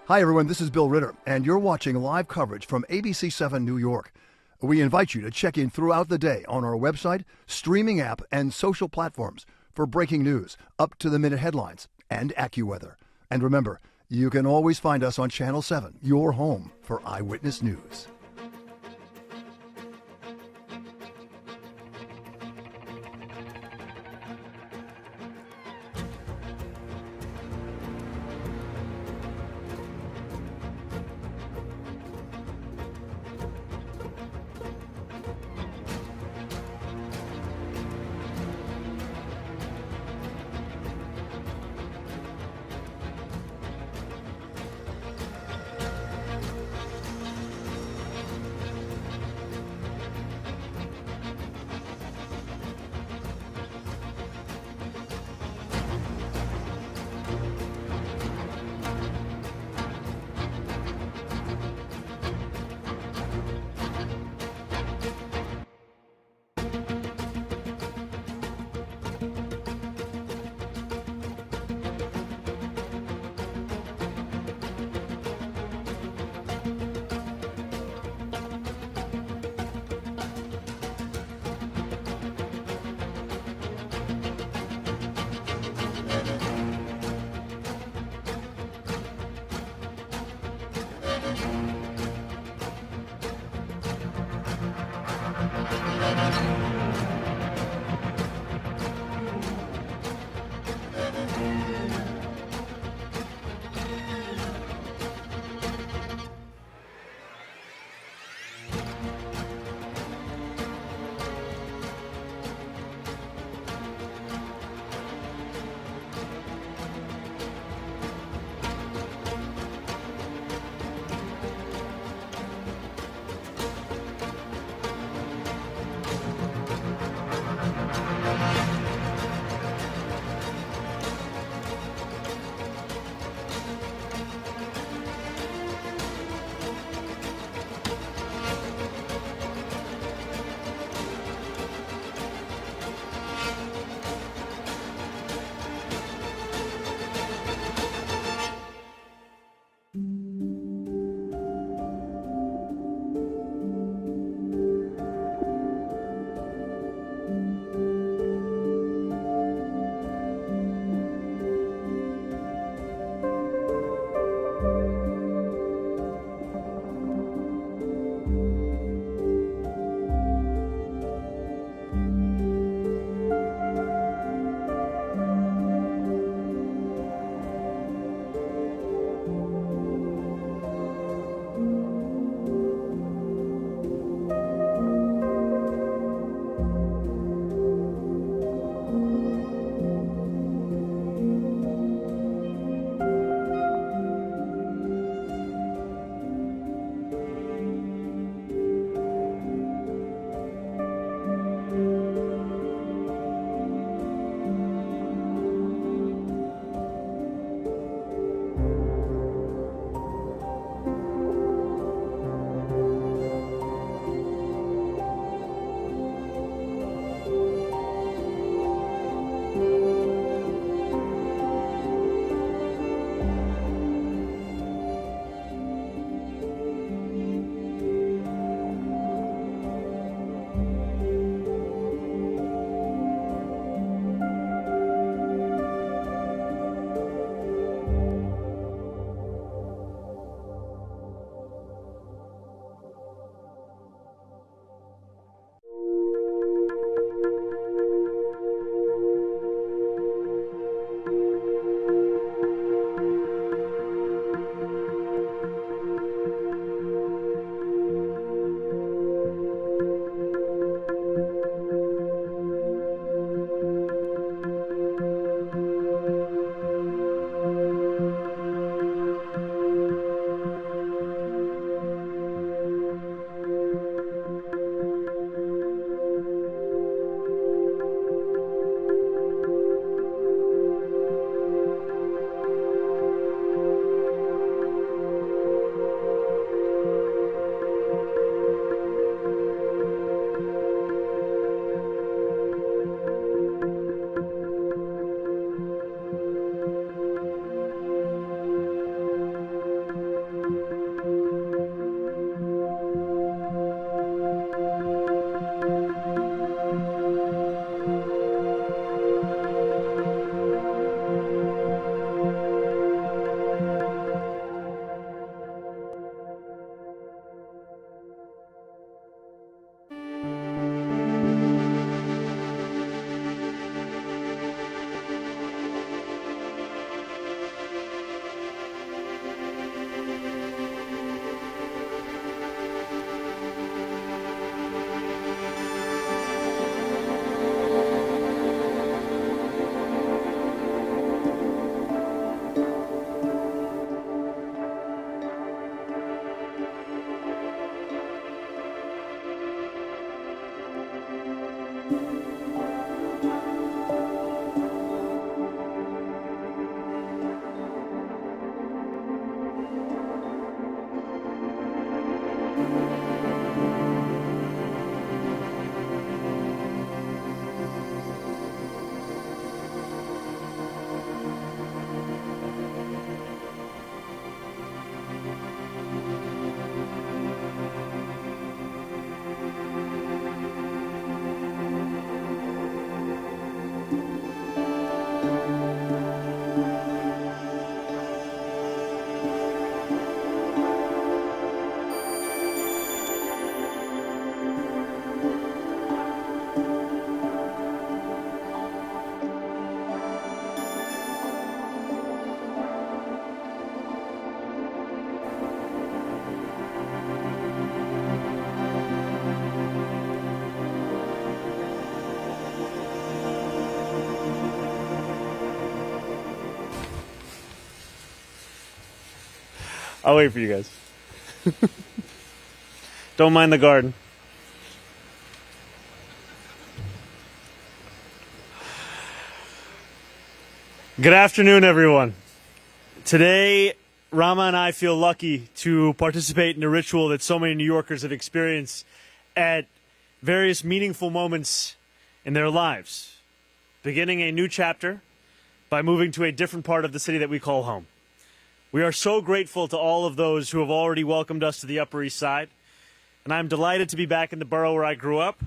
Hi, everyone. This is Bill Ritter, and you're watching live coverage from ABC7 New York. We invite you to check in throughout the day on our website, streaming app, and social platforms for breaking news, up-to-the-minute headlines, and AccuWeather. And remember, you can always find us on Channel 7, your home for Eyewitness News. I'll wait for you guys. Don't mind the garden. Good afternoon, everyone. Today, Rama and I feel lucky to participate in a ritual that so many New Yorkers have experienced at various meaningful moments in their lives, beginning a new chapter by moving to a different part of the city that we call home. We are so grateful to all of those who have already welcomed us to the Upper East Side, and I'm delighted to be back in the borough where I grew up,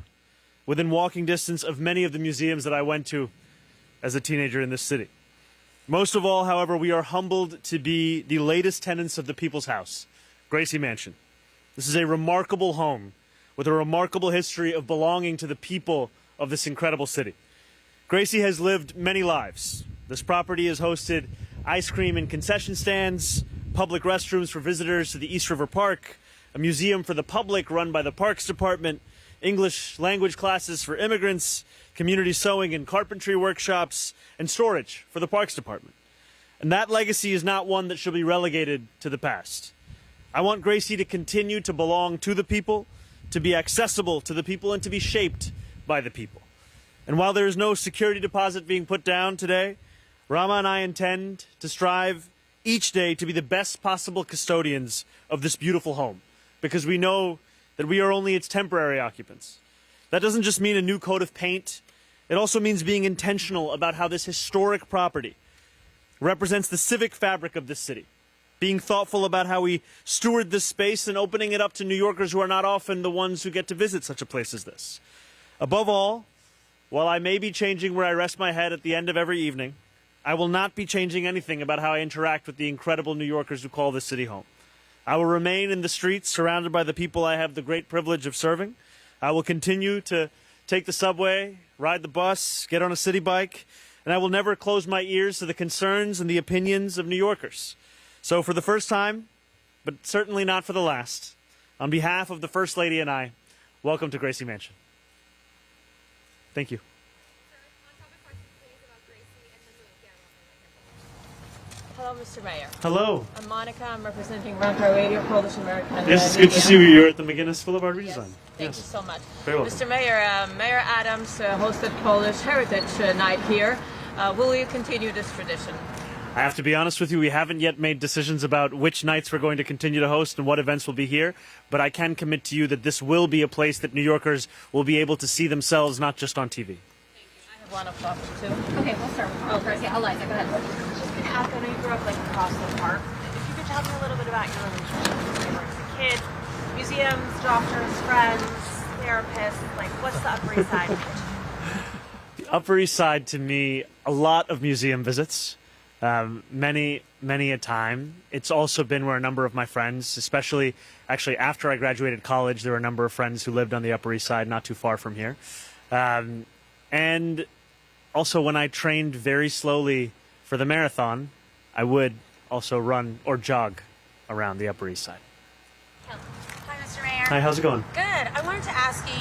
within walking distance of many of the museums that I went to as a teenager in this city. Most of all, however, we are humbled to be the latest tenants of the People's House, Gracie Mansion. This is a remarkable home with a remarkable history of belonging to the people of this incredible city. Gracie has lived many lives. This property has hosted ice cream and concession stands, public restrooms for visitors to the East River Park, a museum for the public run by the Parks Department, English language classes for immigrants, community sewing and carpentry workshops, and storage for the Parks Department. And that legacy is not one that should be relegated to the past. I want Gracie to continue to belong to the people, to be accessible to the people, and to be shaped by the people. And while there is no security deposit being put down today, Rama and I intend to strive each day to be the best possible custodians of this beautiful home, because we know that we are only its temporary occupants. That doesn't just mean a new coat of paint. It also means being intentional about how this historic property represents the civic fabric of this city, being thoughtful about how we steward this space and opening it up to New Yorkers who are not often the ones who get to visit such a place as this. Above all, while I may be changing where I rest my head at the end of every evening, I will not be changing anything about how I interact with the incredible New Yorkers who call this city home. I will remain in the streets surrounded by the people I have the great privilege of serving. I will continue to take the subway, ride the bus, get on a city bike, and I will never close my ears to the concerns and the opinions of New Yorkers. So for the first time, but certainly not for the last, on behalf of the First Lady and I, welcome to Gracie Mansion. Thank you. Hello, Mr. Mayor. Hello. I'm Monica. I'm representing Round Radio, Polish American. Yes, it's good to see you. You're at the McGinnis Boulevard redesign. Yes. Thank you so much. Very welcome. Mr. Mayor, Mayor Adams hosted Polish Heritage Night here. Will you continue this tradition? I have to be honest with you, we haven't yet made decisions about which nights we're going to continue to host and what events will be here, but I can commit to you that this will be a place that New Yorkers will be able to see themselves, not just on TV. I have one of them, too. Okay, we'll start with Gracie. Eliza, go ahead. Just going to ask, I know you grew up across the park. If you could tell me a little bit about your relationship with New York as a kid, museums, doctors, friends, therapists, what's the Upper East Side? The Upper East Side, to me, a lot of museum visits, many a time. It's also been where a number of my friends, especially actually after I graduated college, there were a number of friends who lived on the Upper East Side, not too far from here. And also when I trained very slowly for the marathon, I would also run or jog around the Upper East Side. Hi, Mr. Mayor. Hi, how's it going? Good. I wanted to ask you,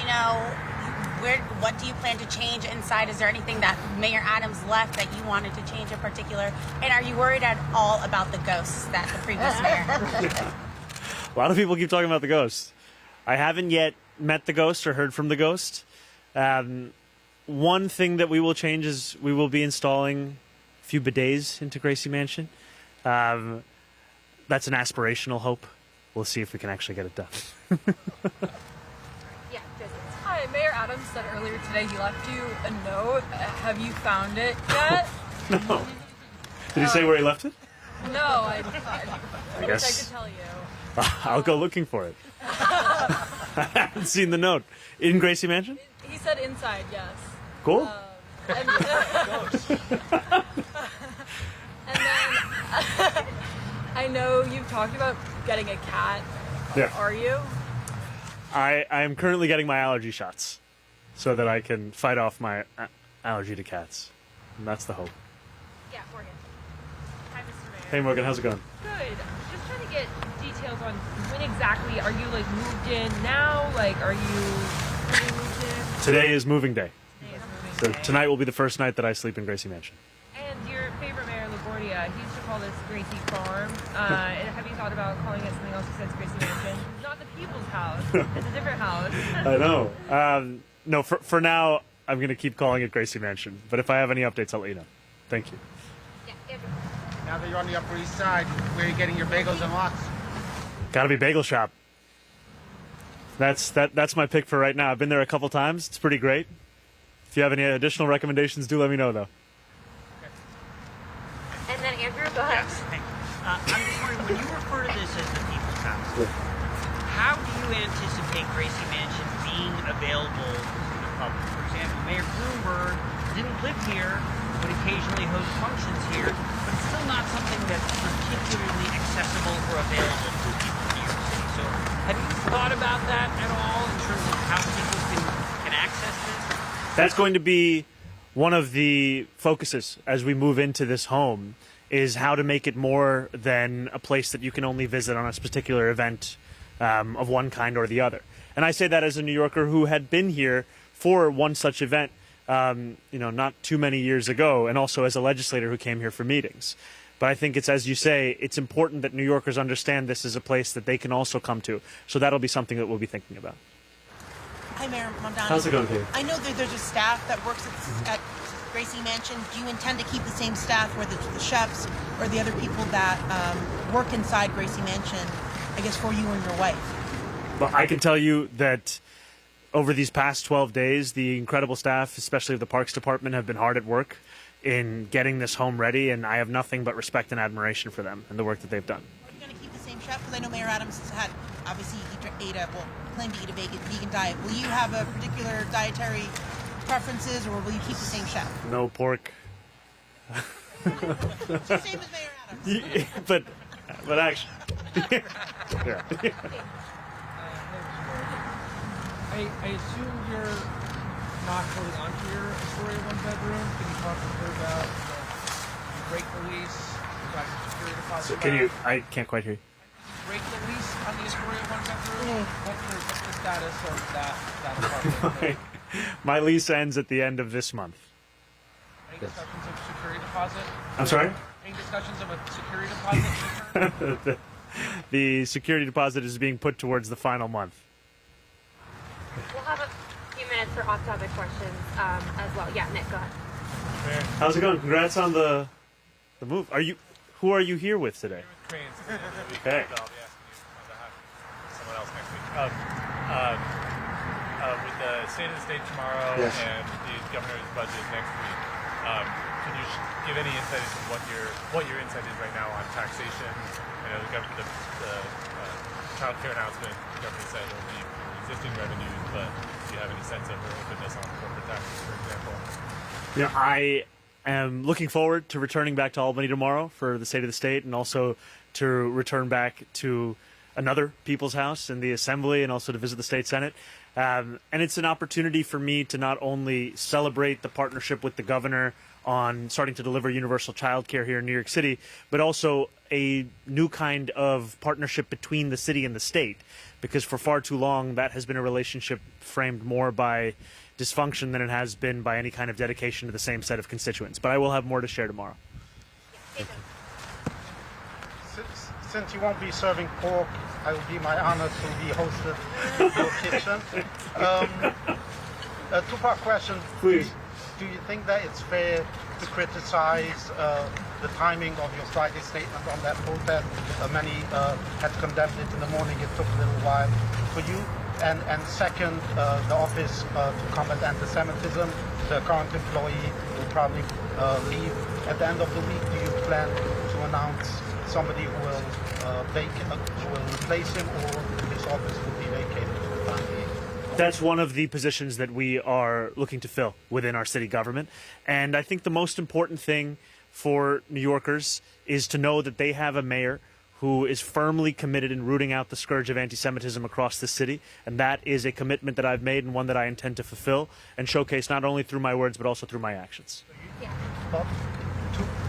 what do you plan to change inside? Is there anything that Mayor Adams left that you wanted to change in particular? And are you worried at all about the ghosts that the previous mayor? A lot of people keep talking about the ghost. I haven't yet met the ghost or heard from the ghost. one thing that we will change is we will be installing a few bidets into Gracie Mansion. That's an aspirational hope. We'll see if we can actually get it done. Yeah, Josie. Hi, Mayor Adams said earlier today he left you a note. Have you found it yet? No. Did he say where he left it? No, I wish guess- I could tell you. I'll go looking for it. I haven't seen the note. In Gracie Mansion? He said inside, yes. Cool. And then I know you've talked about getting a cat. Yeah. Are you? I am currently getting my allergy shots so that I can fight off my allergy to cats. And that's the hope. Yeah, Morgan. Hi, Mr. Mayor. Hey, Morgan, how's it going? Good. Just trying to get details on when exactly are you like moved in now? Like, are you fully moved in? Today is moving day. Today is moving So day. tonight will be the first night that I sleep in Gracie Mansion. And your favorite mayor, LaGuardia, he used to call this Gracie Farm. Have you thought about calling it something else besides Gracie Mansion? Not the people's house. It's a different house. I know. No, for now, I'm going to keep calling it Gracie Mansion. But if I have any updates, I'll let you know. Thank you. Yeah, Andrew. Now that you're on the Upper East Side, where are you getting your bagels and lox? Got to be Bagel Shop. That's my pick for right now. I've been there a couple times. It's pretty great. If you have any additional recommendations, do let me know, though. And then Andrew, go ahead. I'm just wondering, when you refer to this as the people's house, how do you anticipate Gracie Mansion being available to the public? For example, Mayor Bloomberg didn't live here, would occasionally host functions here, but it's still not something that's particularly accessible or available to people in New York City. So have you thought about that at all in terms of how people can access this? That's going to be one of the focuses as we move into this home, is how to make it more than a place that you can only visit on a particular event of one kind or the other. And I say that as a New Yorker who had been here for one such event, not too many years ago, and also as a legislator who came here for meetings. But I think it's, as you say, it's important that New Yorkers understand this is a place that they can also come to. So that'll be something that we'll be thinking about. Hi, Mayor Mamdani. How's it going, Dave? I know that there's a staff that works at Gracie Mansion. Do you intend to keep the same staff, whether it's the chefs or the other people that work inside Gracie Mansion, I guess, for you and your wife? Well, I can tell you that over these past 12 days, the incredible staff, especially of the Parks Department, have been hard at work in getting this home ready, and I have nothing but respect and admiration for them and the work that they've done. Are you going to keep the same chef? Because I know Mayor Adams has had, obviously, claimed to eat a vegan diet. Will you have a particular dietary preferences, or will you keep the same chef? No pork. It's the same as Mayor Adams. but actually, yeah. I assume you're not holding on to your Astoria one-bedroom. Can you talk a little about you break the lease, you got your security deposit? So can you? I can't quite hear you. Break the lease on the Astoria one-bedroom? What's the status of that apartment? My lease ends at the end of this month. Any discussions of security deposit? I'm sorry? Any discussions of a security deposit? The security deposit is being put towards the final month. We'll have a few minutes for off-topic questions as well. Yeah, Nick, go ahead. How's it going? Congrats on the move. Who are you here with today? Okay. Someone else next week. With the state of the state tomorrow Yes. and the governor's budget next week, can you give any insight into what your insight is right now on taxation? I know the child care announcement, the governor said it will be for existing revenues, but do you have any sense of her openness on corporate taxes, for example? I am looking forward to returning back to Albany tomorrow for the State of the State, and also to return back to another People's House in the Assembly, and also to visit the State Senate. And it's an opportunity for me to not only celebrate the partnership with the governor on starting to deliver universal child care here in New York City, but also a new kind of partnership between the city and the state, because for far too long that has been a relationship framed more by dysfunction than it has been by any kind of dedication to the same set of constituents. But I will have more to share tomorrow. Since you won't be serving pork, it will be my honor to be hosted in your kitchen. A two-part question. Please. do you think that it's fair to criticize the timing of your Friday statement on that protest? Many had condemned it in the morning. It took a little while for you. And second, the Office to Combat Anti-Semitism, the current employee will probably leave at the end of the week. Do you plan to announce somebody who will replace him, or his office will be vacated for the time being? That's one of the positions that we are looking to fill within our city government. And I think the most important thing for New Yorkers is to know that they have a mayor who is firmly committed in rooting out the scourge of anti-Semitism across the city. And that is a commitment that I've made and one that I intend to fulfill and showcase not only through my words, but also through my actions. But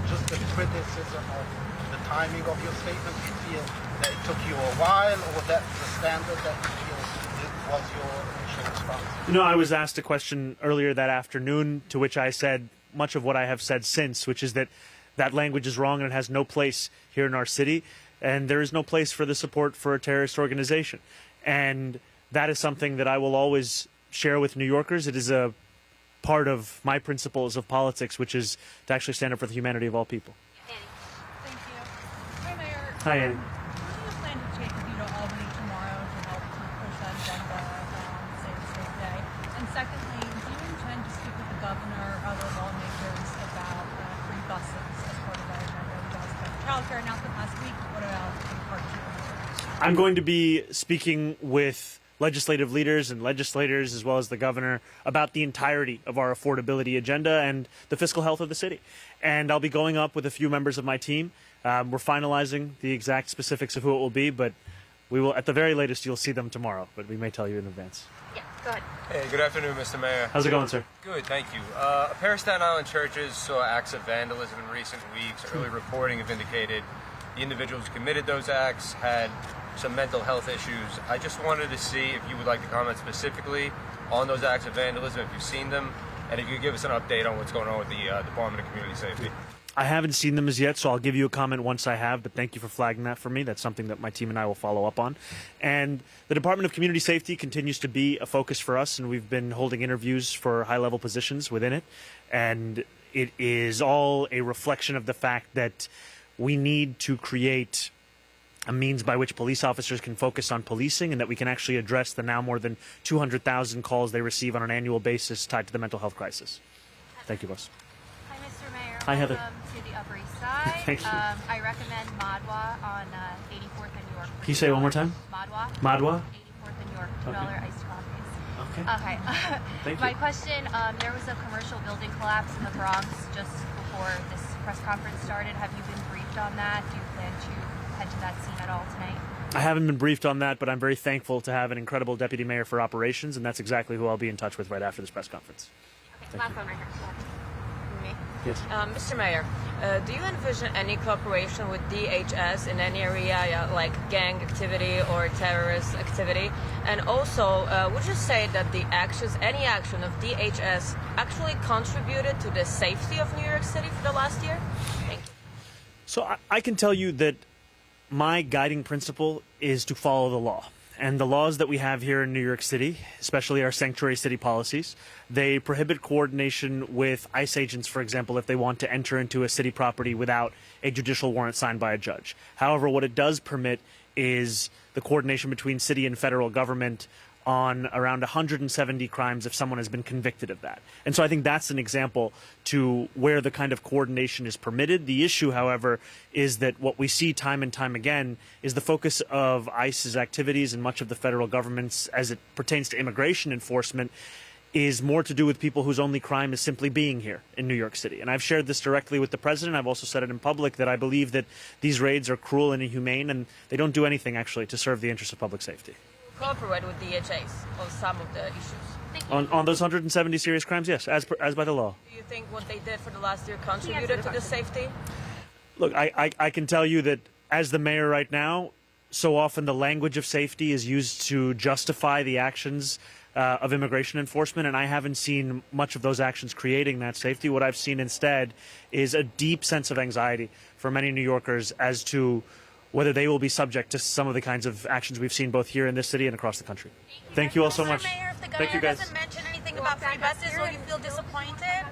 just the criticism of the timing of your statement, do you feel that it took you a while, or that's the standard that you feel was your initial response? You know, I was asked a question earlier that afternoon, to which I said much of what I have said since, which is that that language is wrong and it has no place here in our city. And there is no place for the support for a terrorist organization. And that is something that I will always share with New Yorkers. It is a part of my principles of politics, which is to actually stand up for the humanity of all people. Annie. Thank you. Hi, Mayor. Hi, Annie. What do you plan to take with you to Albany tomorrow to help to push that agenda Save the State Day? And secondly, do you intend to speak with the governor or other lawmakers about free buses as part of that agenda? You guys got the childcare announcement last week. What about part two? I'm going to be speaking with legislative leaders and legislators, as well as the governor, about the entirety of our affordability agenda and the fiscal health of the city. And I'll be going up with a few members of my team. We're finalizing the exact specifics of who it will be, but we will, at the very latest, you'll see them tomorrow, but we may tell you in advance. Yeah, go ahead. Hey, good afternoon, Mr. Mayor. How's it going, sir? Good, thank you. A pair of Staten Island churches saw acts of vandalism in recent weeks. Early reporting have indicated the individuals who committed those acts had some mental health issues. I just wanted to see if you would like to comment specifically on those acts of vandalism, if you've seen them, and if you could give us an update on what's going on with the Department of Community Safety. I haven't seen them as yet, so I'll give you a comment once I have, but thank you for flagging that for me. That's something that my team and I will follow up on. And the Department of Community Safety continues to be a focus for us, and we've been holding interviews for high-level positions within it. And it is all a reflection of the fact that we need to create a means by which police officers can focus on policing, and that we can actually address the now more than 200,000 calls they receive on an annual basis tied to the mental health crisis. Thank you, boss. Hi, Mr. Mayor. Hi, Heather. Welcome to the Upper East Side. Thank you. I recommend Madwa on 84th and York. Can you say it one more time? Madwa. Madwa? 84th and York. $2 Okay. iced coffees. Okay. Okay. Thank My you. question, there was a commercial building collapse in the Bronx just before this press conference started. Have you been briefed on that? Do you plan to head to that scene at all tonight? I haven't been briefed on that, but I'm very thankful to have an incredible deputy mayor for operations, and that's exactly who I'll be in touch with right after this press conference. Okay, last one right here. Me. Yes. Mr. Mayor, do you envision any cooperation with DHS in any area like gang activity or terrorist activity? And also, would you say that any action of DHS actually contributed to the safety of New York City for the last year? Thank you. So I can tell you that my guiding principle is to follow the law. And the laws that we have here in New York City, especially our sanctuary city policies, they prohibit coordination with ICE agents, for example, if they want to enter into a city property without a judicial warrant signed by a judge. However, what it does permit is the coordination between city and federal government on around 170 crimes if someone has been convicted of that. And so I think that's an example to where the kind of coordination is permitted. The issue, however, is that what we see time and time again is the focus of ICE's activities and much of the federal government's as it pertains to immigration enforcement is more to do with people whose only crime is simply being here in New York City. And I've shared this directly with the president. I've also said it in public that I believe that these raids are cruel and inhumane, and they don't do anything actually to serve the interests of public safety. Cooperate with DHS on some of the issues. On those 170 serious crimes, yes, as by the law. Do you think what they did for the last year contributed to the safety? Look, I can tell you that as the mayor right now, so often the language of safety is used to justify the actions of immigration enforcement, and I haven't seen much of those actions creating that safety. What I've seen instead is a deep sense of anxiety for many New Yorkers as to whether they will be subject to some of the kinds of actions we've seen both here in this city and across the country. Thank you all so much. Mayor, if the Thank you, governor guys. doesn't mention anything about free buses, will you feel disappointed?